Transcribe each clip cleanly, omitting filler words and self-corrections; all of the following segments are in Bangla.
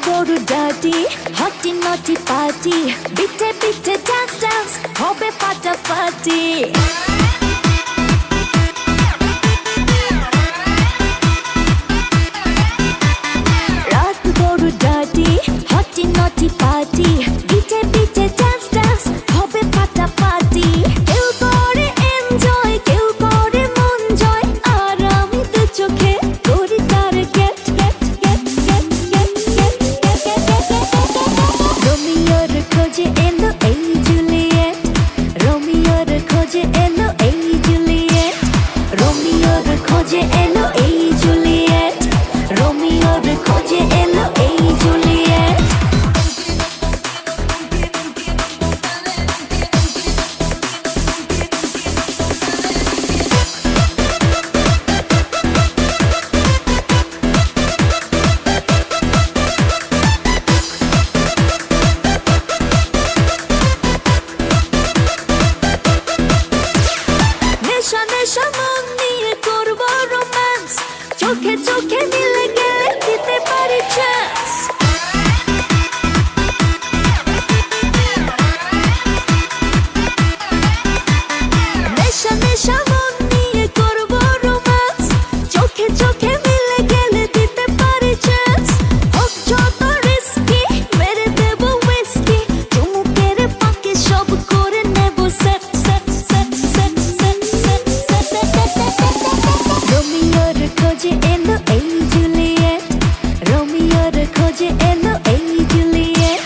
গরু ডাটি হটি নটি পার্টি বিটে বিটে ডান্স ডান্স হবে ফাটাফাটি রাত গরু ডাটি হটি নটি পার্টি বিটে বিটে ডান্স ডান্স হবে ফাটাফাটি কেউ করে এনজয় কেউ করে মন জয় আর আমি তো চোখে করি তার get get get get get get রোমিওর খোঁজে এলো এই জুলিয়েট রোমিওর খোঁজে এলো এই জুলিয়েট রোমিওর খোঁজে এলো এই জুলিয়েট রোমিওর খোঁজে এলো এই জুলিয়েট নেশা নেশা মন নিয়ে করবো রোম্যান্স চোখে চোখে মিলে গেলে দিতে পারি চান্স নেশা নেশা মন নিয়ে করবো রোম্যান্স চোখে চোখে মিলে গেলে দিতে পারি চান্স হোক যত রিস্কি মেরে দেব উইস্কি চুমুকের ফাঁকে সব করে নেব set set set set set set রোমিওর খোঁজে এলো এই জুলিয়েট রোমিওর খোঁজে এলো এই জুলিয়েট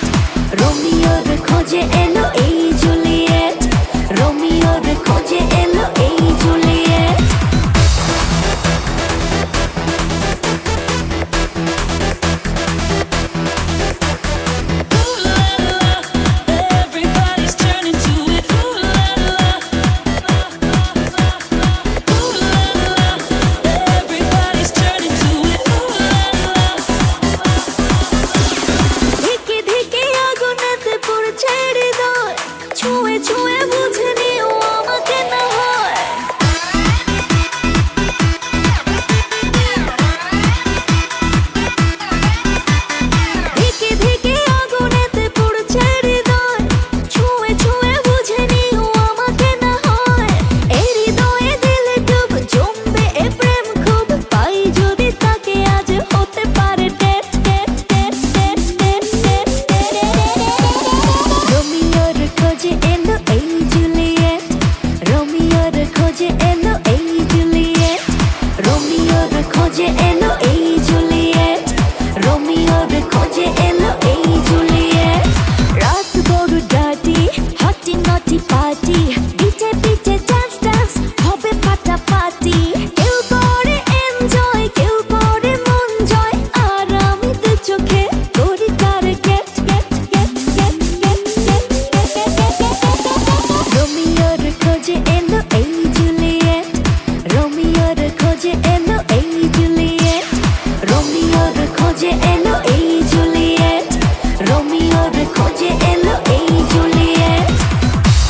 রোমিওর খোঁজে এলো এই জুলিয়েট রোমিওর খোঁজে এলো এই Juliet Everybody's turning to it. Ooh la la. Ooh la la. Everybody's turning to it. Ooh la la. ধিকে ধিকে আগুনেতে পড়ছে হৃদয় ছুঁয়ে ছুঁয়ে বুঝে নিও আমাকে না হয় ধিকে ধিকে আগুনেতে পড়ছে হৃদয় ছুঁয়ে ছুঁয়ে বুঝে নিও আমাকে না হয় এই হৃদয়ে দিলে ডুব জমবে এ প্রেম খুব পাই যদি তাকে আজ হতে পারে date date date date date date রোমিওর খোঁজে এলো এই জুলিয়েট রোমিওর খোঁজে এলো এই জুলিয়েট রোমিওর খোঁজে এলো এই জুলিয়েট রোমিওর খোঁজে এলো এই জুলিয়েট রাত গরু ডাটি হটি নটি পার্টি বিটে বিটে ডান্স ডান্স হবে ফাটাফাটি কেউ করে এনজয় কেউ করে মন জয় আর আমি তো চোখে করি তার get get get get get get get রোমিওর খোঁজে এলো এই জুলিয়েট রোমিওর খোঁজে এলো এই জুলিয়েট রোমিওর খোঁজে এলো এই